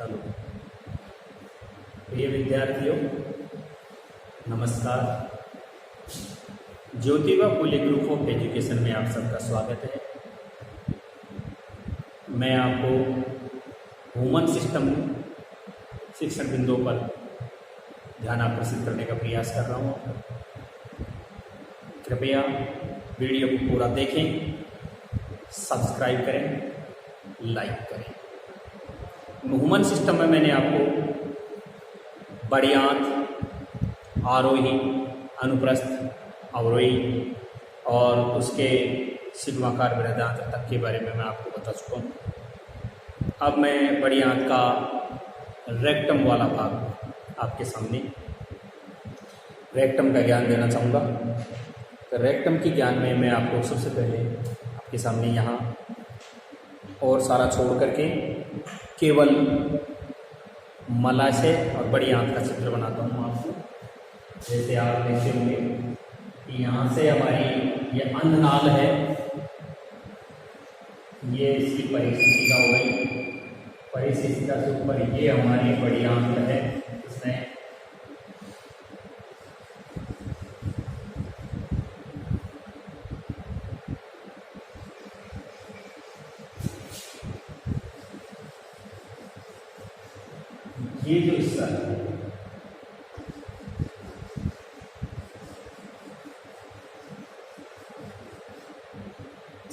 चलो, प्रिय विद्यार्थियों, नमस्कार। Jyotiba Phule group of education में आप सबका स्वागत है। मैं आपको ह्यूमन सिस्टम शिक्षण बिंदुओं पर ध्यान आकर्षित करने का प्रयास कर रहा हूँ। कृपया वीडियो को पूरा देखें, सब्सक्राइब करें, लाइक करें। ह्यूमन सिस्टम में मैंने आपको बढ़ियांत, आरोही, अनुप्रस्थ, अवरोही और उसके सिग्माकार बृहदांत तक के बारे में मैं आपको बता चुका हूँ। अब मैं बढ़ियांत का रेक्टम वाला भाग आपके सामने रेक्टम का ज्ञान देना चाहूँगा। तो रेक्टम के ज्ञान में मैं आपको सबसे पहले आपके सामने यहाँ और सारा छोड़ करके केवल मलाशय और बढ़ियांत का चित्र बनाता हूँ आपको। जैसे आप देखते होंगे कि यहाँ से हमारी ये अन्ननाल है, ये इसकी परिस्थितिका हो गई। परिस्थितिका से ऊपर ये हमारी बढ़ियांत है, इसमें ये जो हिस्सा है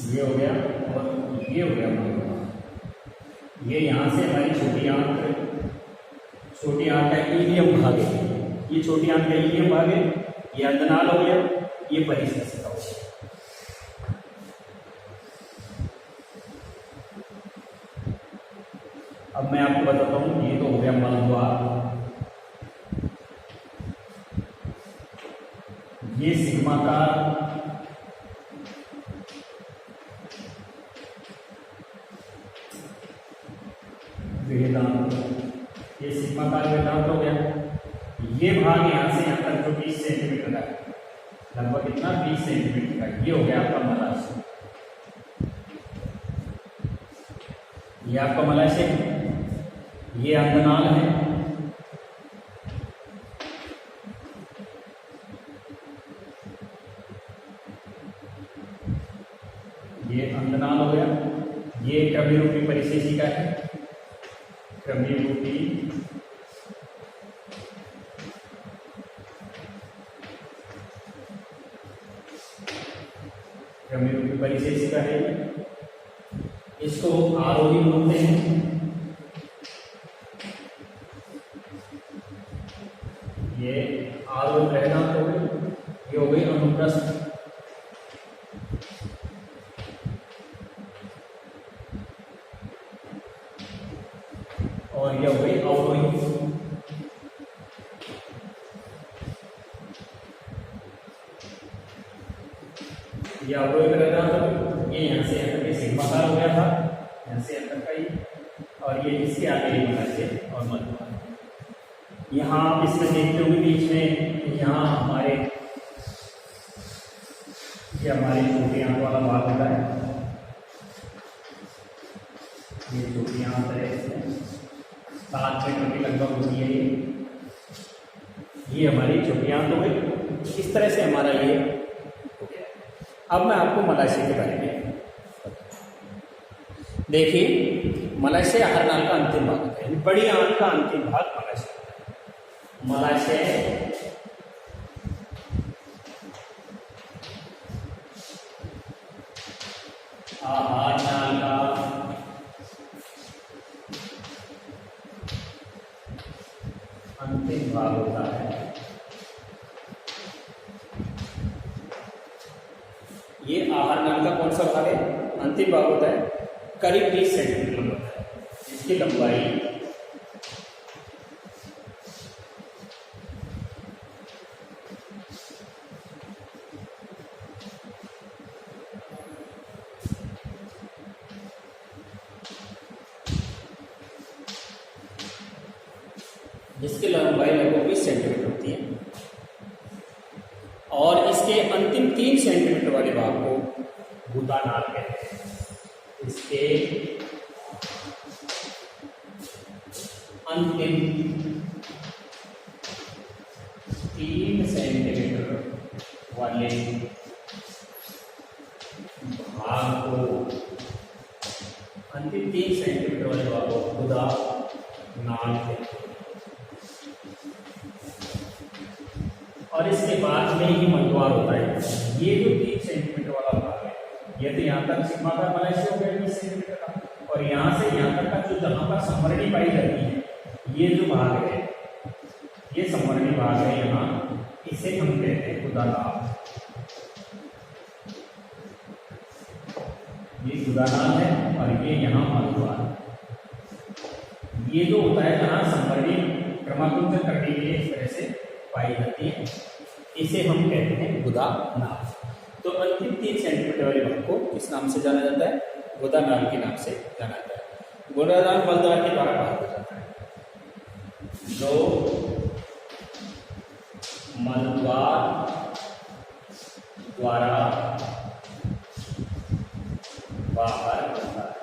ये हो गया और ये हो गया। ये यहाँ से हमारी छोटी आंत का इलियम भाग है। ये छोटी आंत का इलियम भाग है, ये अंदनाल हो गया, ये परिस्थितिका हो गया। अब मैं आपको बताता हूँ, ये तो हो गया मलद्वार, ये सिग्माकार, वेदांत, ये सिग्माकार वेदांत हो गया। ये भाग यहाँ से यहाँ तक जो 20 सेंटीमीटर का है, लगभग इतना 20 सेंटीमीटर का, ये हो गया आपका मलाशय। ये आपका मलाशय, ये अंदनाल है, ये अंदनाल हो गया। ये क्रमीरूपी परिशेषिका है, क्रमीरूपी परिशेषिका है। इसको आरोही बोलते हैं। ये आरोही बृहदांत हो गई, ये हो गई अनुप्रस्थ, और ये हो गई अवरोही। ये अवरोही बृहदांत हो गई। ये यहाँ से यहाँ तक सिग्माकार हो गया था, यहाँ से यहाँ तक का ही, और ये इसके आगे ही मलाशय और मलद्वार। यहाँ आप इसमें देखते होंगे बीच में, यहाँ हमारे ये हमारी छोटी आंत वाला भाग होता है। ये छोटी आंत है, इसमें 7 मीटर की लगभग होती है। ये हमारी छोटी आंत हो गई। इस तरह से हमारा ये हो गया। अब मैं आपको मलाशय के बारे में देखिए। मलाशय आहार नाल का अंतिम भाग होता है, बड़ी आंत का अंतिम भाग मलाशय। मलाशय आहार नाल का अंतिम भाग होता है। ये आहार नाल का कौन सा भाग है? अंतिम भाग होता है, करीब 20 सेंटीमीटर लंबा होता है। इसकी लंबाई लगभग 20 सेंटीमीटर होती है, और इसके अंतिम 3 सेंटीमीटर वाले भाग को भूतानाल कहते हैं। इसके अंतिम 3 सेंटीमीटर वाले भाग को, अंतिम 3 सेंटीमीटर वाले भाग को गुदानाल कहते हैं। और इसके बाद में ही मलद्वार होता है। ये जो 3 सेंटीमीटर वाला भाग है, ये तो यहाँ तक सिग्मा का मलाइस हो गया 20 सेंटीमीटर का, और यहाँ से यहाँ तक का जो जहाँ पर संवरणी पाई जाती है, ये जो भाग है, ये संवरणी भाग है यहाँ, इसे हम कहते हैं गुदानाल। ये गुदानाल है और ये यहाँ मलद्वार। ये जो होता है जहाँ संवरणी क्रमांकन करने के लिए इस तरह से पाई जाती है, इसे हम कहते हैं गुदानाल। तो अंतिम 3 सेंटीमीटर वाले भाग को किस नाम से जाना जाता है? गुदानाल के नाम से जाना जाता है। गुदानाल मलद्वार के द्वारा बाहर हो जाता है। जो मलद्वार द्वारा बाहर होता है,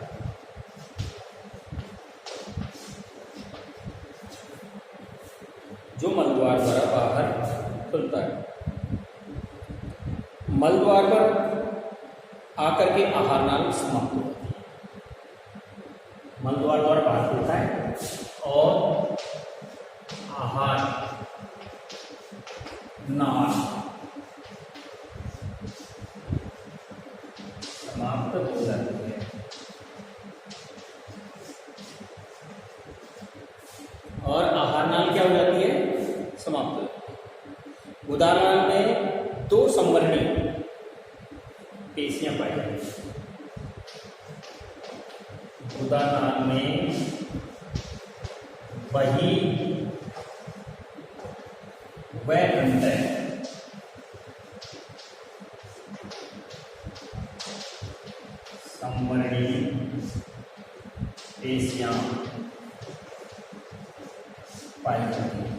जो मलद्वार द्वारा बाहर खुलता है। मलद्वार पर आकर के आहार नाल समाप्त होती है। मलद्वार द्वारा बाहर खुलता है और आहार नाल समाप्त हो जाती है। और आहार नाल क्या हो जाती है? समाप्त हो जाती है। गुदानाल में 2 संवरणी पेशियां पाई जाती हैं। गुदानाल में वही वह अंतर संवरणी पेशियां पाई जाती हैं,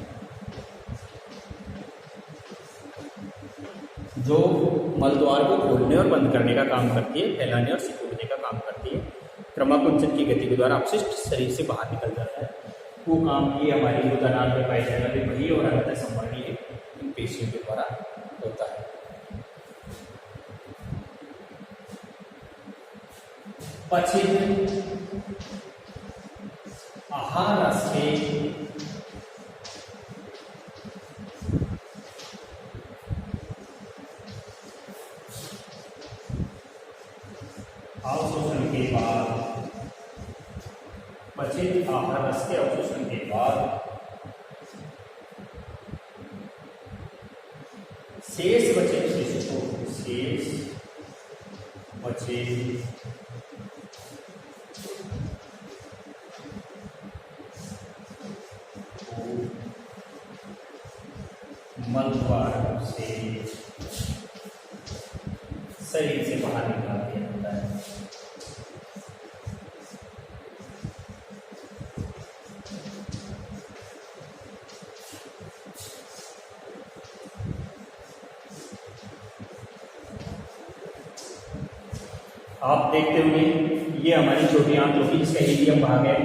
जो मलद्वार को खोलने और बंद करने का काम करती है, फैलाने और सिकुड़ने का काम करती है। क्रमाकुंचन की गति के द्वारा अपशिष्ट शरीर से बाहर निकल जाता है। वो काम ये हमारी गुदानाल में पाई जाने वाली वही और अंतर संवरणी इन पेशियों के द्वारा होता है। पचित आहार रस के अवशोषण के बाद, पचित आहार रस के अवशोषण के बाद शेष बचे शिशु को, शेष बचे मलद्वार से शरीर से बाहर निकाल दिया जाता है। आप देखते होंगे ये हमारी छोटी आंत होगी जिसका एलियम भाग है,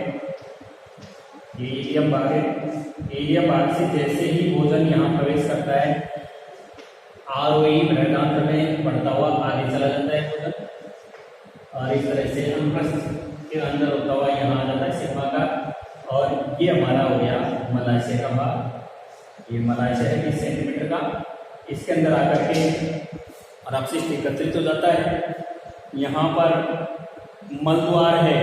ये एलियम भाग है। एलियम भाग से जैसे ही भोजन यहाँ प्रवेश करता है, आरोही बृहदांत्र में बढ़ता हुआ आगे चला जाता है भोजन, और इस तरह से अनुप्रस्थ के अंदर होता हुआ यहाँ आ जाता है सिग्मा का। और ये हमारा हो गया मलाशय का भाग। ये मलाशय है 20 सेंटीमीटर का, इसके अंदर आकर के और अपशिष्ट एकत्रित हो जाता है। यहाँ पर मलद्वार है,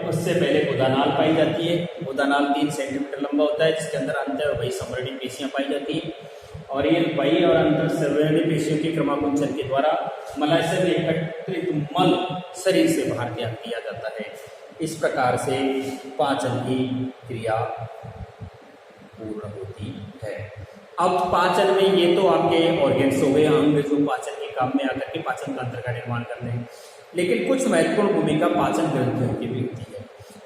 उससे पहले गुदानाल पाई जाती है। गुदानाल 3 सेंटीमीटर लंबा होता है, जिसके अंदर अंतर और वही संवरणी पेशियां पाई जाती हैं। और ये वही और अंतर संवरणी पेशियों के क्रमाकुंचन के द्वारा मलाशय में एकत्रित मल शरीर से बाहर त्याग दिया जाता है। इस प्रकार से पाचन की क्रिया पूर्ण होती है। अब पाचन में ये तो आपके ऑर्गेन्स हो गए, अंग जो पाचन के काम में आकर के पाचन तंत्र का निर्माण करते हैं। लेकिन कुछ महत्वपूर्ण भूमिका पाचन ग्रंथियों की भी होती है,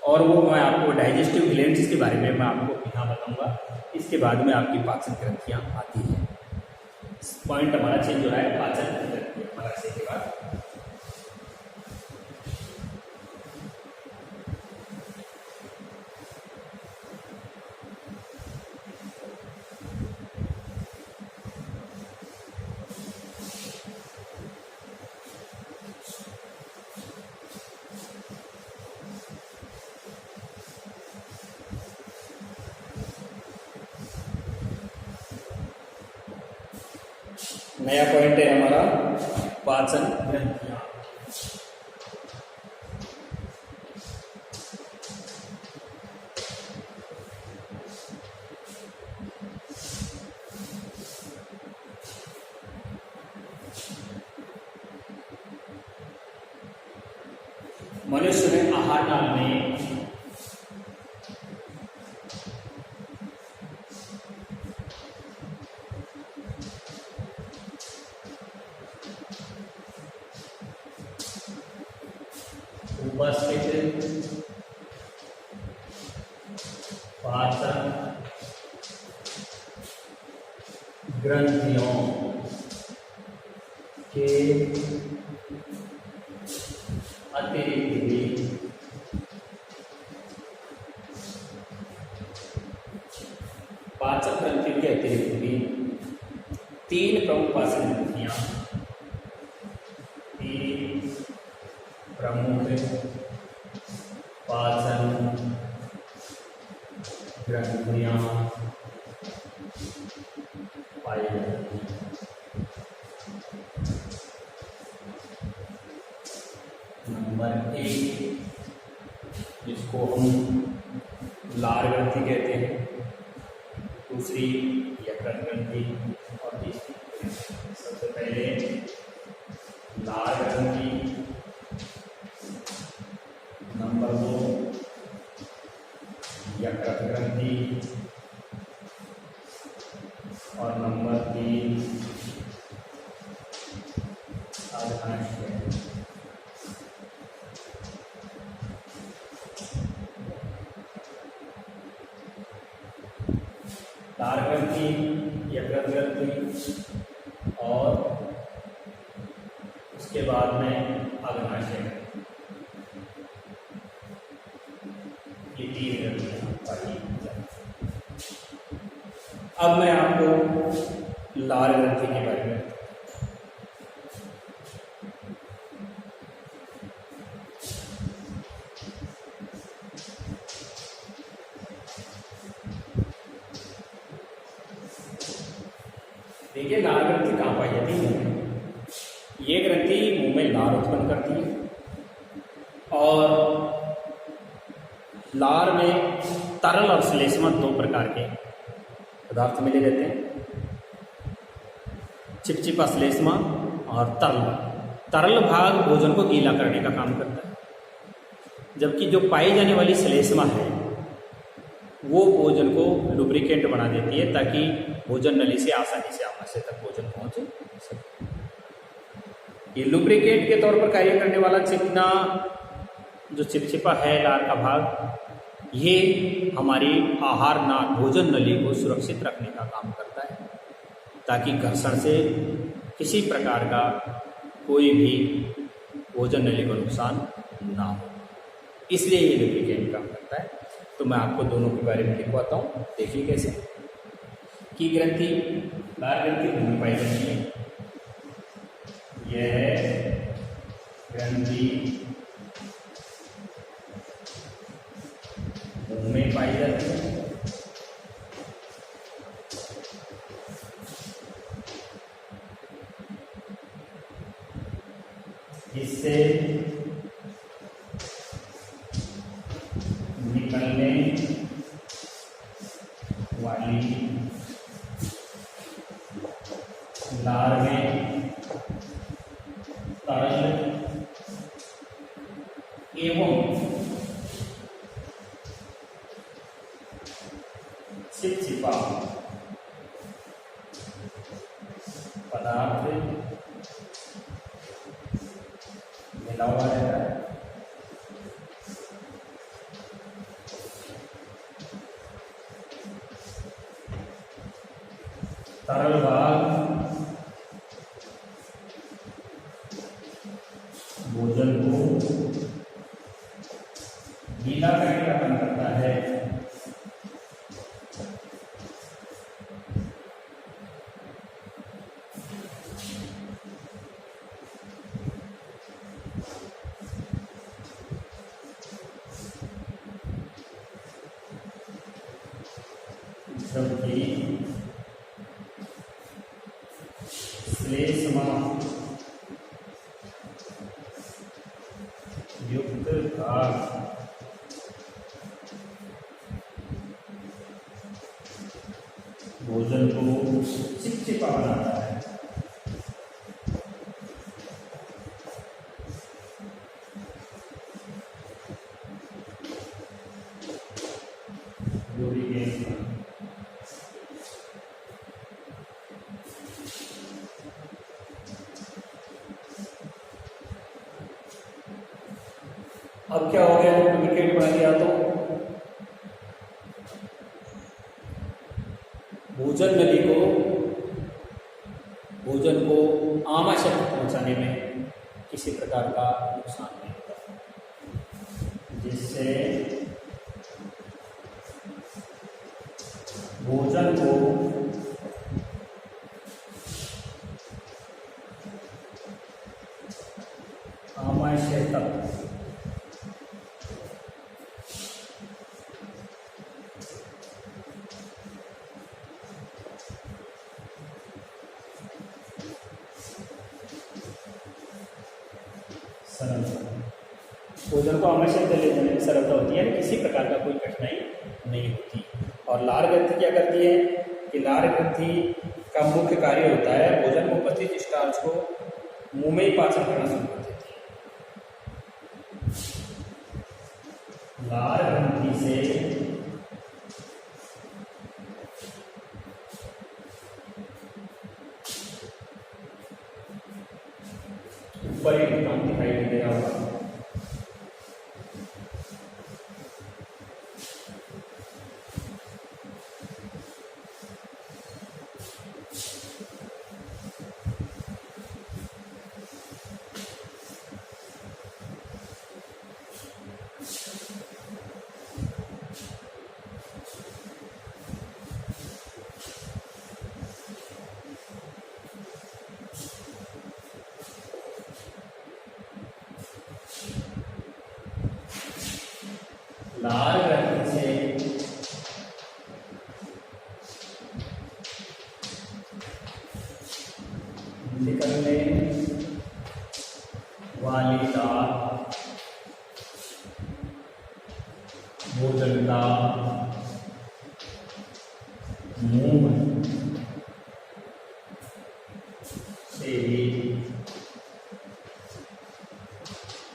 और वो मैं आपको डाइजेस्टिव ग्लैंड्स के बारे में मैं आपको यहाँ बताऊंगा। इसके बाद में आपकी पाचन ग्रंथियाँ आती हैं। पॉइंट हमारा चेंज हो रहा है पाचन ग्रंथियाँ मलाशय के बाद। नया पॉइंट है हमारा पाचन ग्रंथियां। मनुष्य में आहार डालने उपस्थित पाचन ग्रंथियों के अतिरिक्त भी पाचन ग्रंथियों के अतिरिक्त भी 3 प्रमुख पाचन ग्रंथियां, 3 प्रमुख पाचन ग्रंथियां पाई जाती हैं। नंबर 1 जिसको हम लार ग्रंथि कहते हैं, दूसरी यकृत ग्रंथि और तीसरी। सबसे पहले लार ग्रंथि, नंबर 2 यकृत ग्रंथि और नंबर 3 अग्नाशय। लार ग्रंथि, यकृत ग्रंथि और उसके बाद में अग्नाशय, ये 3 ग्रंथियां पाई जाती हैं। अब मैं आपको लार ग्रंथि के बारे में देखिए, लार ग्रंथि कहाँ पाई जाती है? मुंह में। ये ग्रंथि मुंह में लार उत्पन्न करती है और लार में तरल और श्लेष्मल 2 प्रकार के पदार्थ मिले रहते हैं, चिपचिपा श्लेष्मा और तरल। तरल भाग भोजन को गीला करने का काम करता है, जबकि जो पाई जाने वाली श्लेष्मा है वो भोजन को लुब्रिकेंट बना देती है ताकि भोजन नली से आसानी से आमाशय तक भोजन पहुंच सके। ये लुब्रिकेंट के तौर पर कार्य करने वाला चिकना जो चिपचिपा है लार का भाग, ये हमारी आहार नाल भोजन नली को सुरक्षित रखने का काम करता है ताकि घर्षण से किसी प्रकार का कोई भी भोजन नली को नुकसान ना हो, इसलिए ये लुब्रिकेंट काम करता है। तो मैं आपको दोनों के बारे में लिखवाता हूँ, देखिए कैसे। की ग्रंथि, लार ग्रंथि मुंह में पाई जाती है। यह ग्रंथि मुंह में पाई जाती है। इससे निकलने वाली लार में तरल एवं चिपचिपा पदार्थ मिला हुआ रहता है। तरल भाग भोजन को गीला करने का काम करता है। जबकि भोजन को चिपचिपा बनाता है। अब क्या हो गया, डुप्लीकेट बना दिया तो भोजन नली को भोजन को आमाशय तक पहुंचाने में किसी प्रकार का नुकसान नहीं होता, जिससे भोजन को आमाशय तक भोजन को आमाशय तक ले जाने में सरलता होती है, किसी प्रकार का कोई कठिनाई नहीं होती। और लार ग्रंथि क्या करती है कि लार ग्रंथि का मुख्य कार्य होता है भोजन में उपस्थित स्टार्च को मुंह में ही पाचन करना शुरू कर देती है। लार ग्रंथि से ऊपर एक काम दिखाई दे रहा होगा, लार ग्रंथि से निकलने वाली लार भोजन का मुंह से ही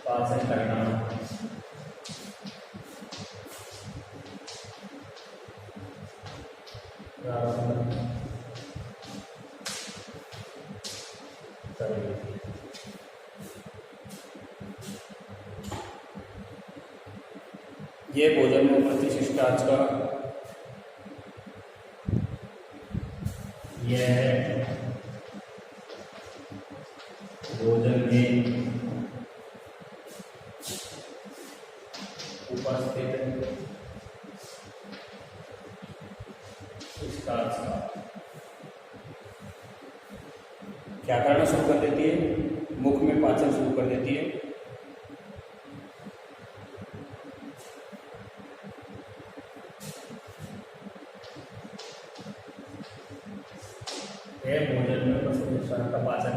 पाचन करना ये भोजन में उपस्थित स्टार्च का यह भोजन में उपस्थित स्टार्च का क्या करना शुरू कर देती है, मुख में पाचन शुरू कर देती है। भोजन में उपस्थित स्टार्च का पाचन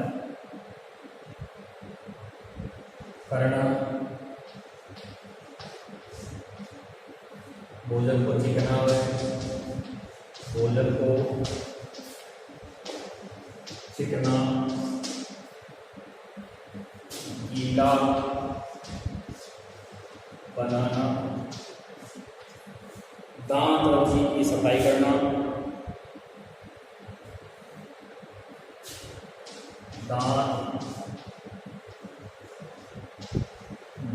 करना, भोजन को चिकना है, भोजन को चिकना गीला बनाना, दांत और जीभ की सफाई करना, दांत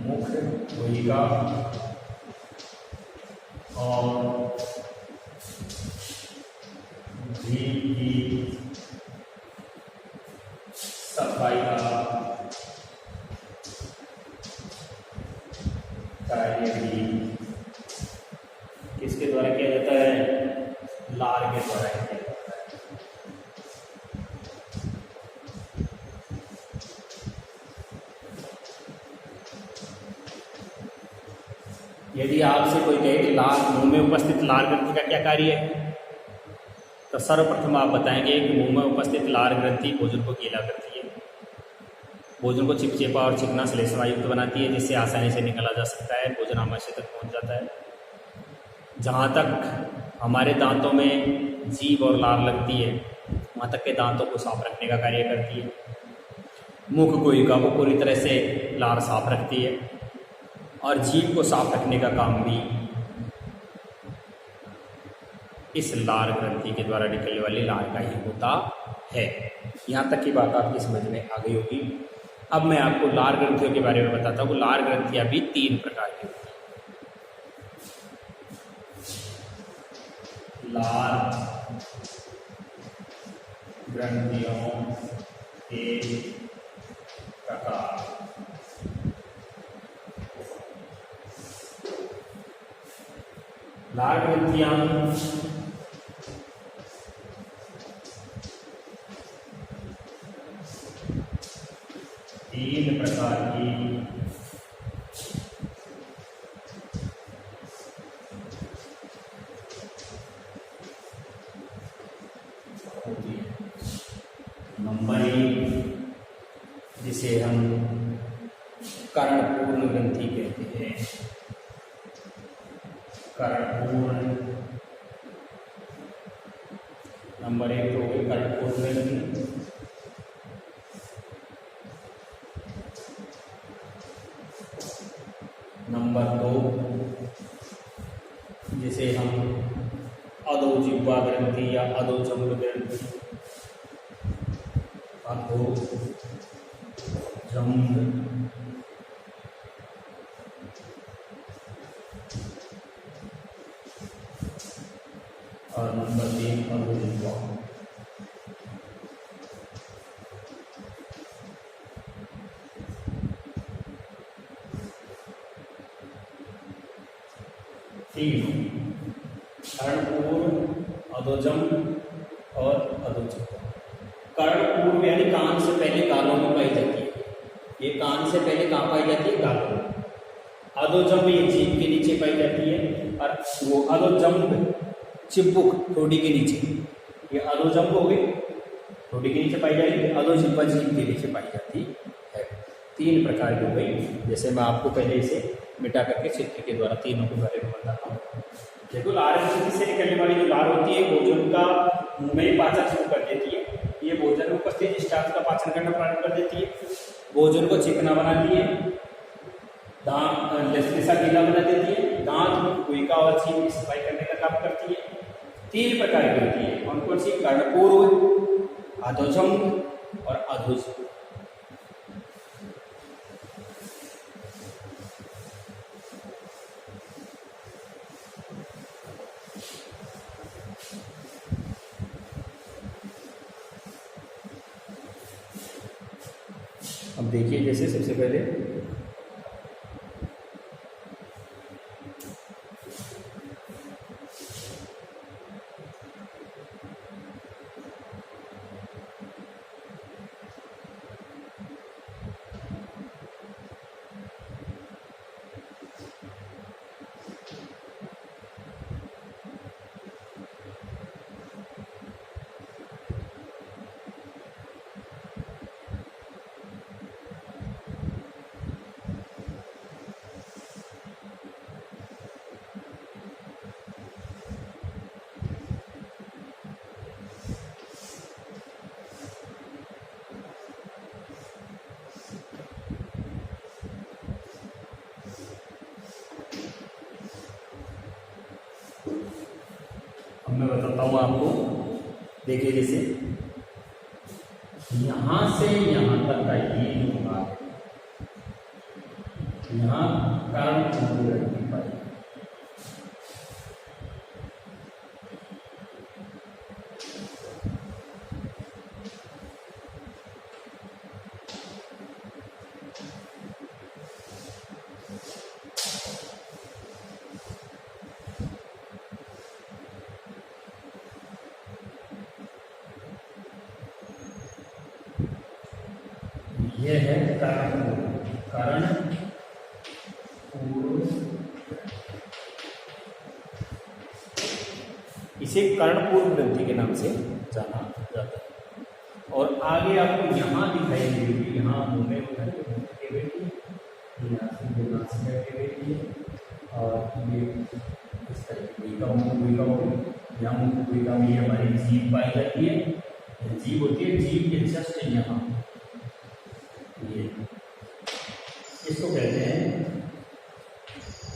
मुख धोएगा और जीभ की सफाई का कार्य भी किसके द्वारा किया जाता है, लार के द्वारा किया जाता है। यदि आपसे कोई कहे कि लार मुंह में उपस्थित लार ग्रंथि का क्या कार्य है, तो सर्वप्रथम आप बताएंगे कि मुंह में उपस्थित लार ग्रंथि भोजन को गीला करती है, भोजन को चिपचिपा और चिकना श्लेष्मा युक्त बनाती है, जिससे आसानी से निकाला जा सकता है, भोजन आमाशय तक पहुंच जाता है। जहाँ तक हमारे दांतों में जीभ और लार लगती है वहाँ तक के दांतों को साफ रखने का कार्य करती है। मुख गुहिका को पूरी तरह से लार साफ रखती है और जीभ को साफ रखने का काम भी इस लार ग्रंथि के द्वारा निकलने वाली लार का ही होता है। यहाँ तक की बात आपकी समझ में आ गई होगी। अब मैं आपको लार ग्रंथियों के बारे में बताता हूँ। लार ग्रंथियाँ भी 3 प्रकार की होती हैं। लार ग्रंथियों के प्रकार। लार ग्रंथियाँ 3 प्रकार की होती है। नंबर 1 जिसे हम कर्णपूर्ण ग्रंथि कहते हैं। कर्णपूर्ण नंबर 1 तो हो गई कर्णपूर्ण ग्रंथि। नंबर 2 जिसे हम अधोजिह्वा ग्रंथि या अधोजंग ग्रंथि, अधोजंग। और नंबर 3 अधोजिह्वा। कर्णपूर्ण, अधोजंग और अधोजिह्वा। कर्णपूर्व यानी कान से पहले गालों में पाई जाती है। ये कान से पहले कहाँ पाई जाती है? गालों में। अधोजंग ये जीभ के नीचे पाई जाती है और वो अधोजंग चिबुक ठोड़ी के नीचे। ये अधोजंग हो गई, ठोड़ी के नीचे पाई जाएगी। अधोजिह्वा जीभ के नीचे पाई जाती है। 3 प्रकार की हो गई। जैसे मैं आपको पहले इसे मिटा करके चित्र के द्वारा तीनों के बारे में बताता हूँ। देखो, लार ग्रंथि से निकलने वाली जो लार होती है भोजन का मुंह में पाचन शुरू कर देती है। ये भोजन में उपस्थित स्टार्च का पाचन करना प्रारंभ कर देती है। भोजन को चिकना बनाती है। दांत लसलिसा गीला बना देती है। दांत गुहिका और जीभ की सफाई करने का काम करती है। 3 प्रकार की होती है। कौन कौन सी? कर्णपूर्व, अधोजंग और अधोजिह्वा। अब देखिए, जैसे सबसे पहले मैं बताता हूँ आपको। देखिए, जैसे यहाँ से यहाँ तक का ये जो भाग है, यहाँ कर्णपूर्ण ग्रंथि पाई। यह है कर्णपूर्ण। इसे कर्णपूर्ण ग्रंथि के नाम से जाना जाता है। और आगे आपको यहाँ दिखाई देगी, यहाँ मुंह में के बैठी है, यहाँ से नासिका के बैठी है और ये इस तरह की भूमिका होगी। यहाँ मुख्य भूमिका में हमारी जीभ पाई जाती है। जीभ होती है, जीभ के जस्ट यहाँ ये इसको कहते हैं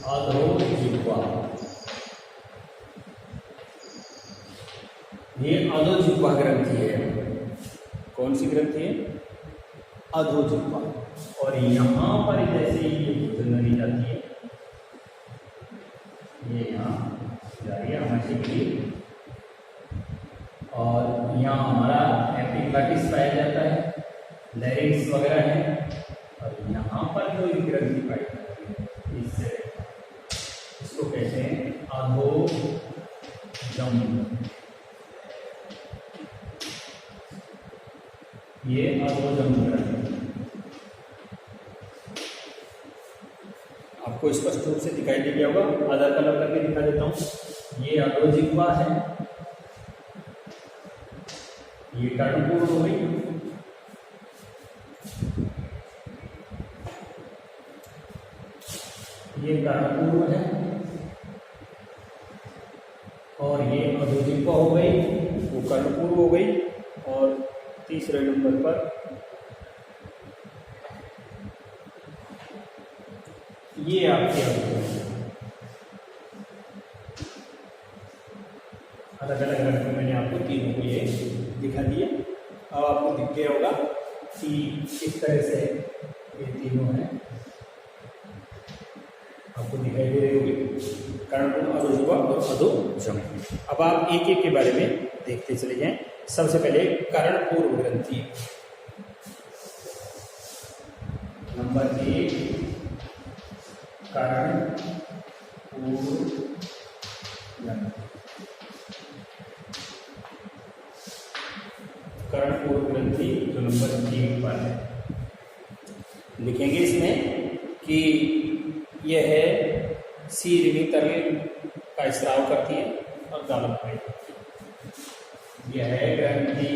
अधोजिह्वा। ये अधोजिह्वा ग्रंथि है। कौन सी ग्रंथि है? अधोजिह्वा। और यहाँ पर जैसे ये भोजन नली जाती है, ये यहाँ जा रही है हमारे के लिए, और यहाँ हमारा एपिग्लॉटिस पाया जाता है, लैरिंक्स वगैरह है, और यहाँ पर जो ग्रंथि पाई जाती है इससे इसको कहते हैं अधोजम। ये अधोजम ग्रंथि आपको स्पष्ट रूप से दिखाई दे गया होगा। आधा कलर करके दिखा देता हूँ। ये अधोजिह्वा है, ये कर्णपूर हो गई, ये कर्णपूर है, और ये अधोजिह्वा हो गई, वो कर्णपूर हो गई, और तीसरे नंबर पर ये आपके अलग अलग रंग में मैंने आपको तीनों को ये दिखा दिया। अब आपको दिख गया होगा कि किस तरह से ये तीनों हैं, आपको दिखाई दे रही होगी, कर्णपूर, अधोजिह्वा और अधोजम। अब आप एक एक के बारे में देखते चले जाएं। सबसे पहले कर्णपूर्व ग्रंथि। नंबर 1 कर्णपूर्व ग्रंथि। कर्णपूर्व ग्रंथि जो नंबर 1 पर है, लिखेंगे इसमें कि यह है सीरनी तरल का स्राव करती है और गालक पाई जाती है। यह ग्रंथि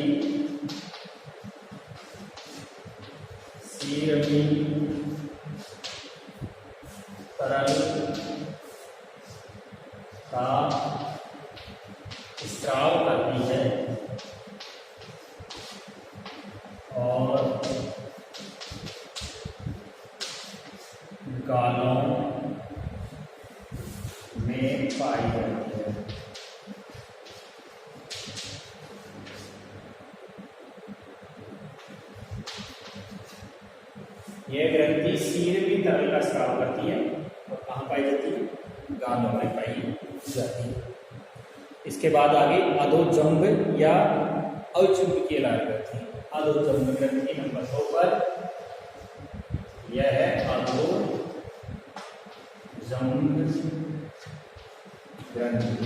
सीरनी तरल का स्राव करती है और गालों में पाई जाती है। यह ग्रंथि सीरनी तरल का स्राव करती है और कहाँ पाई जाती है? गालों में पाई जाती है। इसके बाद आगे अधोजंग या अचुंबकीय लाल ग्रंथि। अधोजंग ग्रंथि नंबर 2 पर यह है अधोजंग ग्रंथि।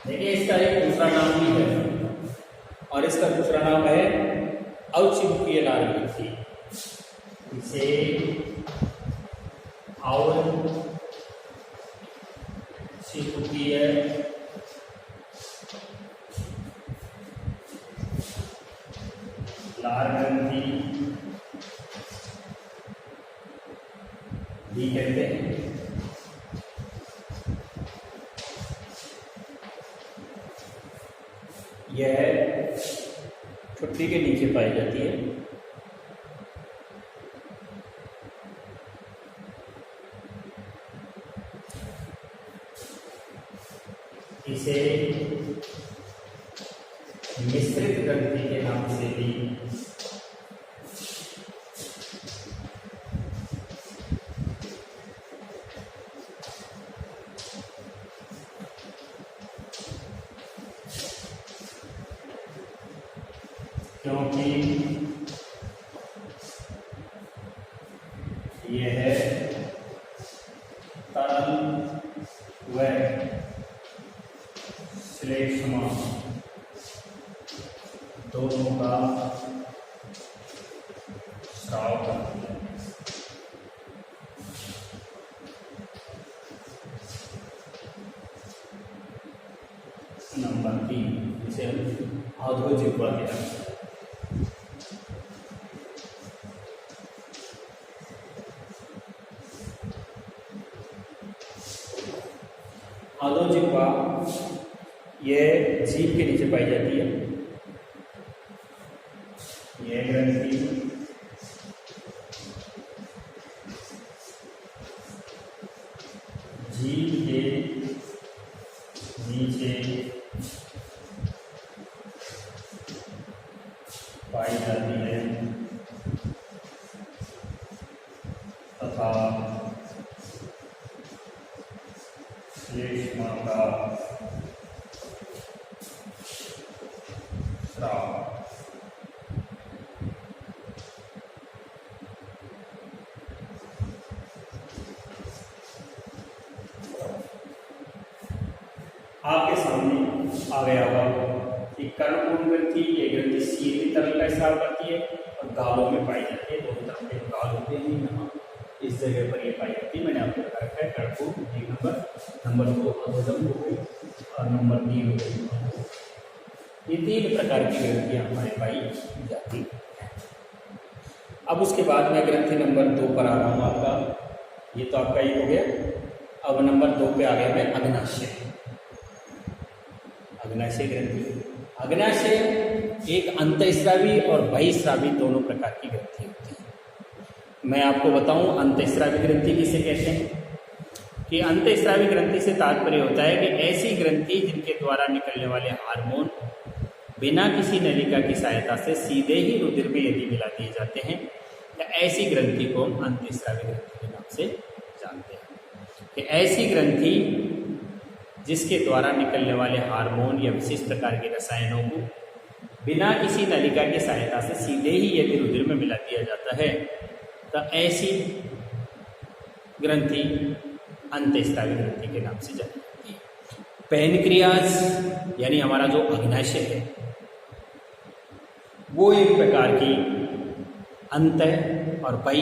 देखिए इसका एक दूसरा नाम भी है, और इसका दूसरा नाम है अवचिमुखीय लाल ग्रंथि। इसे अवचिमुखीय लाल ग्रंथि भी कहते हैं। यह ठुड्डी के नीचे पाई जाती है। इसे मिश्रित ग्रंथि के नाम से भी क्योंकि यह तरल व श्लेष्मा दोनों का स्राव करती है। नंबर 3 इसे अधोजिह्वा के नाम से। अधोजिह्वा यह जीभ के नीचे पाई जाती है। यह ग्रंथि जीभ के नीचे पाई जाती है तथा श्लेष्मा का स्राव आपके सामने आ गया होगा कि कर्णपूर्ण ग्रंथि, ये ग्रंथि सीधी तरल का स्राव करती है और गालों में पाई जाती है। दोनों तरफ के गाल होते हैं, यहाँ इस जगह पर ये पाई जाती है। मैंने आपको बता रखा है कर्णपूर्ण एक नंबर 2 अधोजम हो गई और नंबर 3 हो गई। ये 3 प्रकार की ग्रंथियाँ हमारे पाई जाती है। अब उसके बाद मैं ग्रंथि नंबर 2 पर आ रहा हूँ। आपका ये तो आपका ये हो गया। अब नंबर 2 पे आ गया मैं अग्नाशय। अग्नाशय ग्रंथि, अग्नाशय एक अंतःस्रावी और बहिःस्रावी दोनों प्रकार की ग्रंथि होती है। मैं आपको बताऊं अंतःस्रावी ग्रंथि किसे कहते हैं। कि अंतःस्रावी ग्रंथि से तात्पर्य होता है कि ऐसी ग्रंथि जिनके द्वारा निकलने वाले हार्मोन बिना किसी नलिका की सहायता से सीधे ही रुधिर में यदि मिला दिए जाते हैं तो ऐसी ग्रंथि को हम अंतःस्रावी ग्रंथि के नाम से जानते हैं। कि ऐसी ग्रंथि जिसके द्वारा निकलने वाले हार्मोन या विशेष प्रकार के रसायनों को बिना किसी नलिका की सहायता से सीधे ही यदि रुधिर में मिला दिया जाता है तो ऐसी ग्रंथि अंतःस्रावी ग्रंथि के नाम से जानी जाती है। पैनक्रियाज यानी हमारा जो अग्नाशय है वो एक प्रकार की अंतः और बहि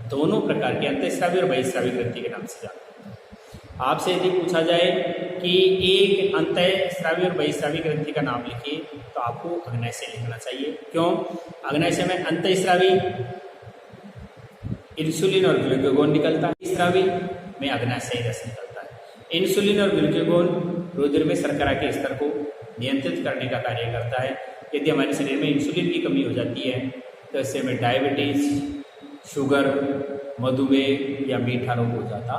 दोनों प्रकार की अंतःस्रावी और बहिःस्रावी ग्रंथि के नाम से जाना जाता है। आपसे यदि पूछा जाए कि एक अंतःस्रावी और बहिःस्रावी ग्रंथि का नाम लिखिए तो आपको अग्नाशय लिखना चाहिए। क्यों? अग्नाशय में अंतःस्रावी इंसुलिन और ग्लूकागोन निकलता है, बहिःस्रावी में अग्नाशय रस निकलता है। इंसुलिन और ग्लूकागोन रुधिर में शर्करा के स्तर को नियंत्रित करने का कार्य करता है। यदि हमारे शरीर में इंसुलिन की कमी हो जाती है तो इससे हमें डायबिटीज, शुगर, मधुमेह या मीठा रोग हो जाता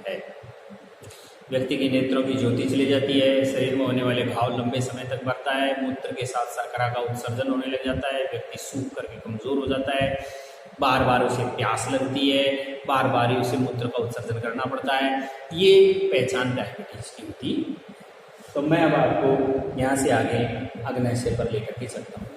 है। व्यक्ति के नेत्रों की ज्योति चली जाती है, शरीर में होने वाले घाव लंबे समय तक बढ़ता है, मूत्र के साथ शर्करा का उत्सर्जन होने लग जाता है, व्यक्ति सूख करके कमजोर हो जाता है, बार बार उसे प्यास लगती है, बार बार ही उसे मूत्र का उत्सर्जन करना पड़ता है। ये पहचान डायबिटीज की होती। तो मैं अब आपको यहाँ से आगे अग्नाशय पर लेकर के चलता हूँ।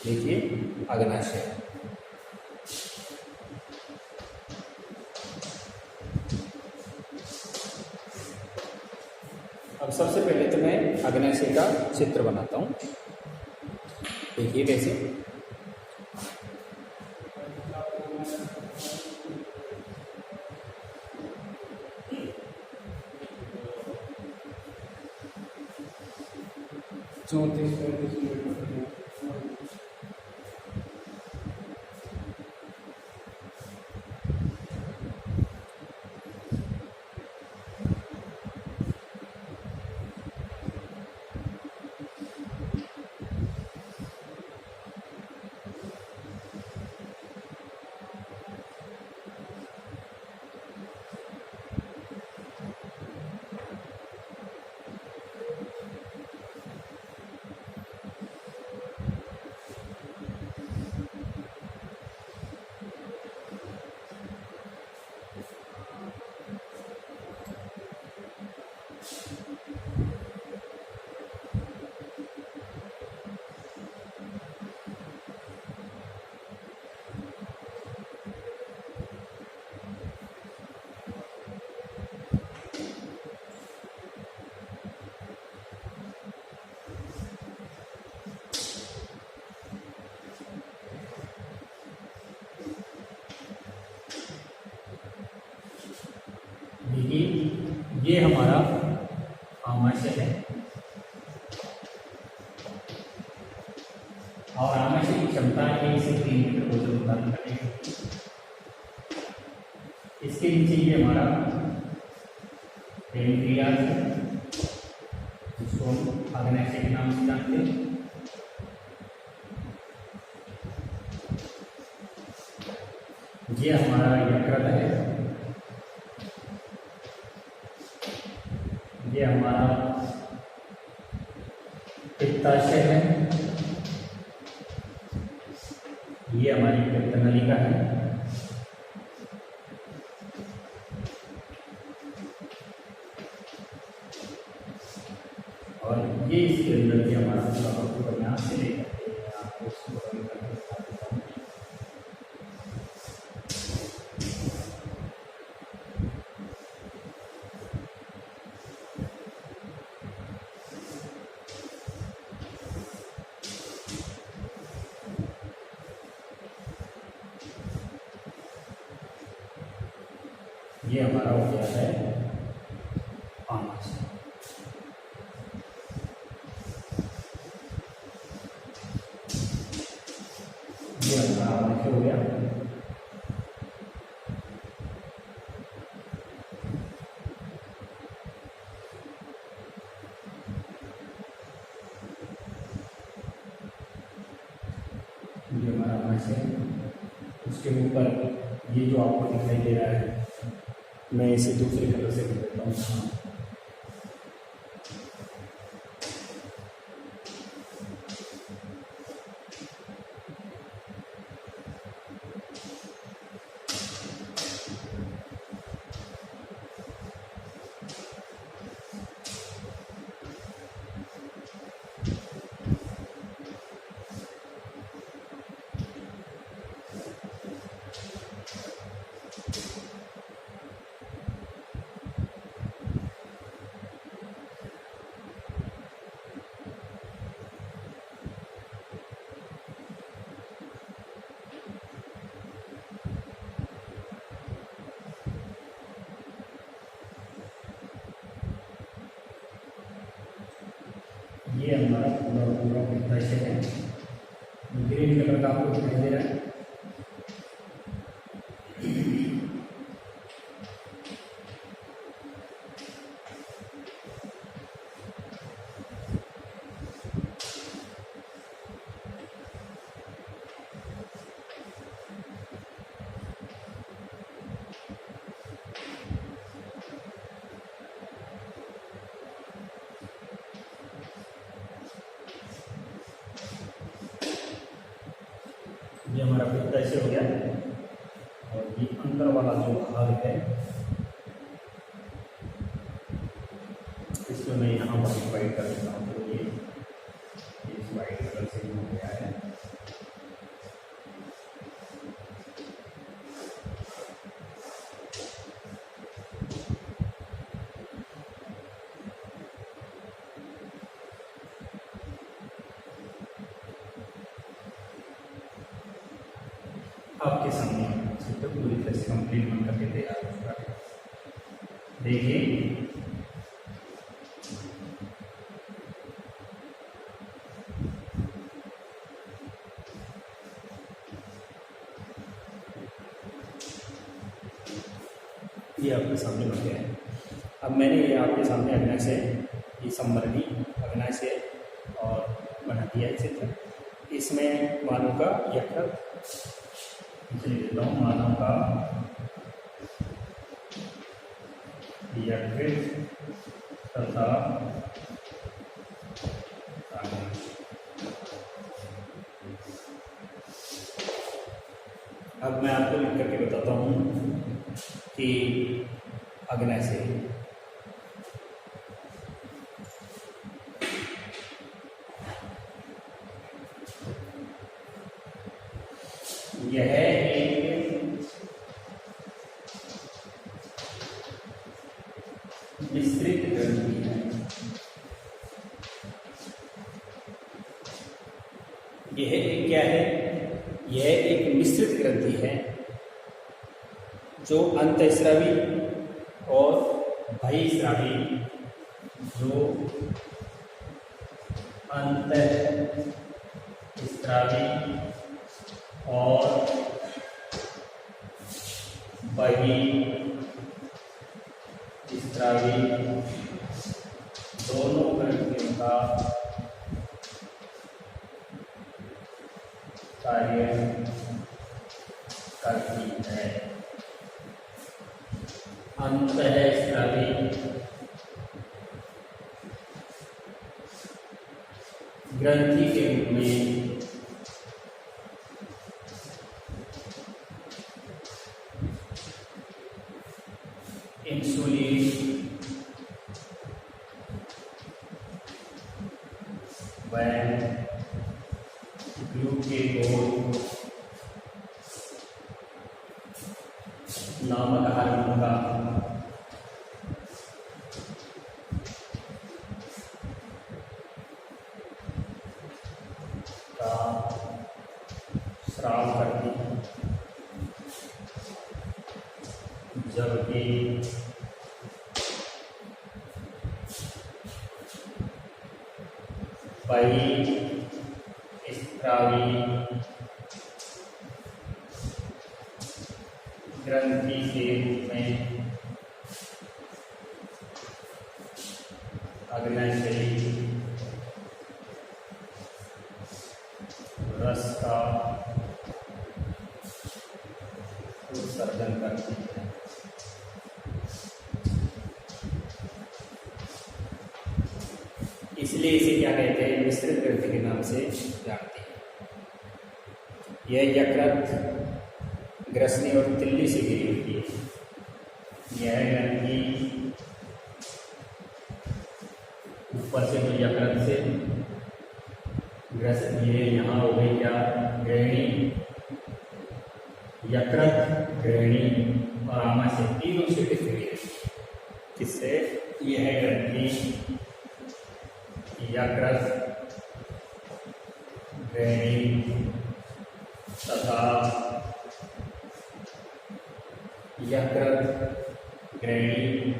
देखिए अग्नाशय, अब सबसे पहले तो मैं अग्नाशय का चित्र बनाता हूँ। देखिए कैसे। ये हमारा आमाशय है और आमाशय की क्षमता 1 से 3 लीटर भोजन उत्पादन करने की। इसके नीचे ये हमारा पेनक्रियाज है, जिसको हम अग्नाशय के नाम से जानते हैं। ये हमारा यकृत है, ये हमारा पित्ताशय है, ये हमारी पित्तनलिका है, और ये इसके अंदर भी हमारा उपन्यास से लेकर के आपको उसको ये हमारा हो गया है आमाशय। ये हमारा आमाशय हो गया। ये हमारा आमाशय, उसके ऊपर ये जो आपको दिखाई दे रहा है, मैं इसे दूसरे कलर से कर देता हूँ। ये हमारा पूरा पित्ताशय है, ग्रीन कलर का आपको दिखाई दे रहा है। ये हमारा पित्ताशय हो गया, और ये अंदर वाला जो भाग है इसमें मैं यहाँ मॉडिफाइड कर देता हूँ। तो ये इस वाइट कलर से हो गया है। आपके सामने चित्र पूरी तरह से कंप्लीट बन करके तैयार हो चुका है। देखिए, ये आपके सामने बन गया है। अब मैंने ये आपके सामने अग्नाशय, ये संवर्णी अग्नाशय और बना दिया है चित्र। इसमें मानव का यकृत देता हूँ, मानव का यकृत तथा अब मैं आपको लिख करके बताता हूँ कि अग्नाशय यह एक मिश्रित ग्रंथि है। यह एक क्या है? यह एक मिश्रित ग्रंथि है जो अंतःस्रावी और बहिस्रावी जो अंतःस्रावी और बहिस्रावी दोनों ग्रंथियों का कार्य करती है। अंतःस्रावी ग्रंथि के रूप में इंसुलिन व ग्लूकेगोन नामक हार्मोन का स्राव करती है, जबकि बहिस्रावी ग्रंथि के रूप में अग्नाशयी रस का उत्सर्जन करती है। इसलिए इसे क्या कहते हैं? मिश्रित ग्रंथि के नाम से जानते हैं। यह यकृत, ग्रसनी और तिल्ली से घिरी होती है। यह ग्रंथि ऊपर से तो यकृत से ग्रसनी, ये यहाँ हो गई क्या? ग्रहणी, यकृत, ग्रहणी और आमाशय तीनों से घिरी है। किससे? यह ग्रंथि यकृत, ग्रहणी तथा यकृत, ग्रहणी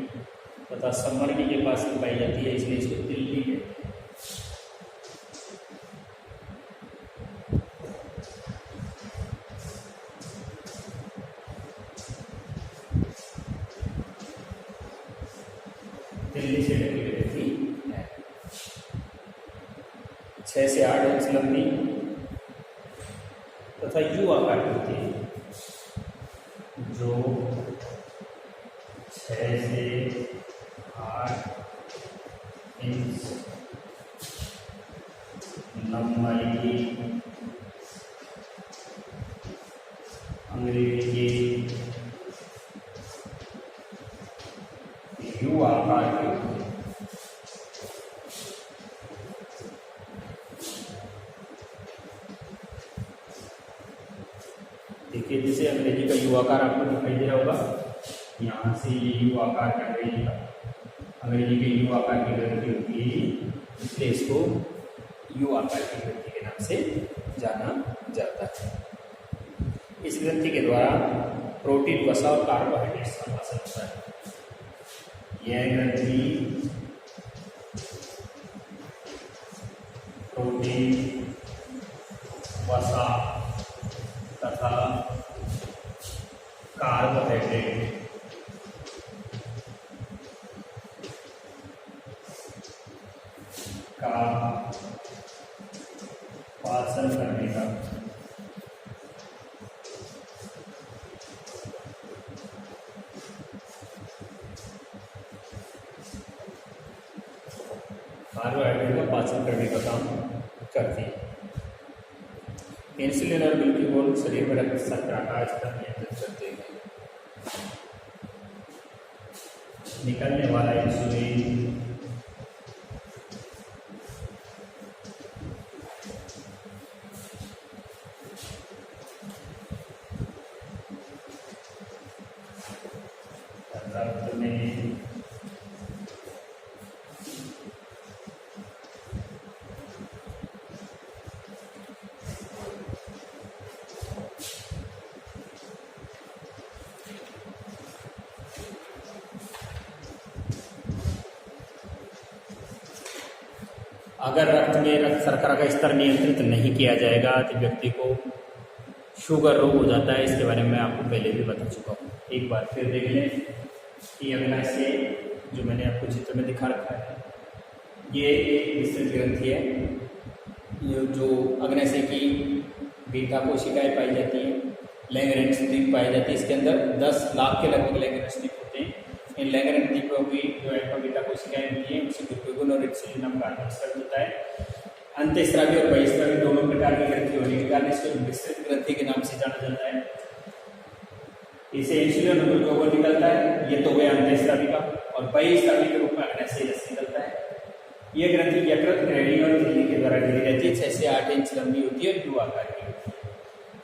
तथा संवर्गी के पास में पाई जाती है, इसलिए इसको तिल्ली है। तिल्ली से ढकी रहती है। 6 से 8 इंच लंबी तथा यू आकार की होती है, जो 6 से 8 इंच लंबाई की अंग्रेजी यू आकार की होती है। देखिए, जैसे अंग्रेजी का यू आकार आपको दिखाई दे रहा होगा, यहाँ से ये यू आकार का अंग्रेजी के यू आकार की ग्रंथि होती है, इसलिए इसको यू आकार की ग्रंथि के नाम से जाना जाता है। इस ग्रंथि के द्वारा प्रोटीन, वसा और कार्बोहाइड्रेट्स का पाचन होता है। यह ग्रंथि प्रोटीन, वसा तथा कार्बोहाइड्रेट का पाचन करने का कार्बोहाइड्रेट का पाचन करने का काम करती है। इंसुलिन और ग्लूकागोन शरीर में रक्त शर्करा का स्तर नियंत्रित करते हैं। निकलने वाला इंसुलिन रक्त में अगर रक्त में रक्त शर्करा का स्तर नियंत्रित नहीं किया जाएगा तो व्यक्ति को शुगर रोग हो जाता है। इसके बारे में मैं आपको पहले भी बता चुका हूँ। एक बार फिर देख लें कि अग्नाशय जो मैंने आपको चित्र में दिखा रखा है, ये एक विस्तृत ग्रंथि है। ये जो अग्नाशय की बीटा कोशिकाएं पाई जाती हैं, लैंगरेंज द्वीप पाई जाती है। इसके अंदर 10 लाख के लगभग लैंगरेंज द्वीप होते हैं। इन लैंगरेंज द्वीपों की जो अल्फा बीटा कोशिकाएं होती हैं उसे ग्लूकोन और इंसुलिन नाम का हार्मोन होता है। अंतःस्रावी और बहिस्रावी दोनों प्रकार की ग्रंथि होने के कारण इसको विस्तृत ग्रंथि के नाम से जाना जाता है। इसे इंसुलिन और ग्लूकोन निकलता है, ये तो गया अंतःस्रावी का। और बहिस्रावी के रूप में अग्नाशय रस निकलता है। यह ग्रंथि यकृत, रेडी और झिल्ली के द्वारा घिरी रहती है। 6 से 8 इंच लंबी होती है, ब्लू आकार की होती है।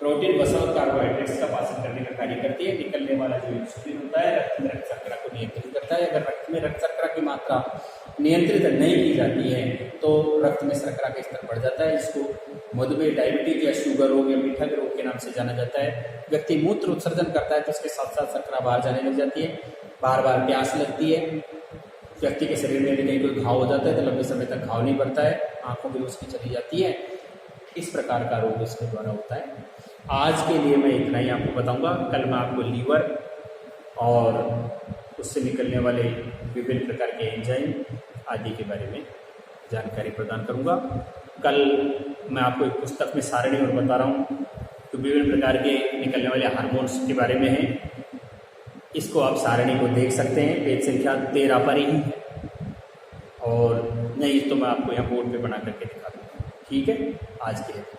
प्रोटीन, वसा और कार्बोहाइड्रेट्स का पाचन करने का कार्य करती है। निकलने वाला जो इंसुलिन होता है रक्त में रक्त शर्करा को नियंत्रित करता है। अगर रक्त में रक्त शर्करा की मात्रा नियंत्रित नहीं की जाती है तो रक्त में शर्करा का स्तर बढ़ जाता है। इसको मधुमेह, डायबिटीज या शुगर रोग या मीठा के रोग के नाम से जाना जाता है। व्यक्ति मूत्र उत्सर्जन करता है तो उसके साथ साथ शर्करा बाहर जाने लग जाती है। बार बार प्यास लगती है। व्यक्ति के शरीर में भी कहीं कोई घाव हो जाता है तो लंबे समय तक घाव नहीं बढ़ता है। आंखों की रोशनी चली जाती है। इस प्रकार का रोग इसके द्वारा होता है। आज के लिए मैं इतना ही आपको बताऊंगा। कल मैं आपको लीवर और उससे निकलने वाले विभिन्न प्रकार के एंजाइम आदि के बारे में जानकारी प्रदान करूंगा। कल मैं आपको एक पुस्तक में सारणी और बता रहा हूँ तो विभिन्न प्रकार के निकलने वाले हार्मोन्स के बारे में है। इसको आप सारणी को देख सकते हैं, पेज संख्या 13 पर ही है। और नहीं तो मैं आपको यहाँ बोर्ड पे बना करके दिखा दूँगा। ठीक है, आज के लिए।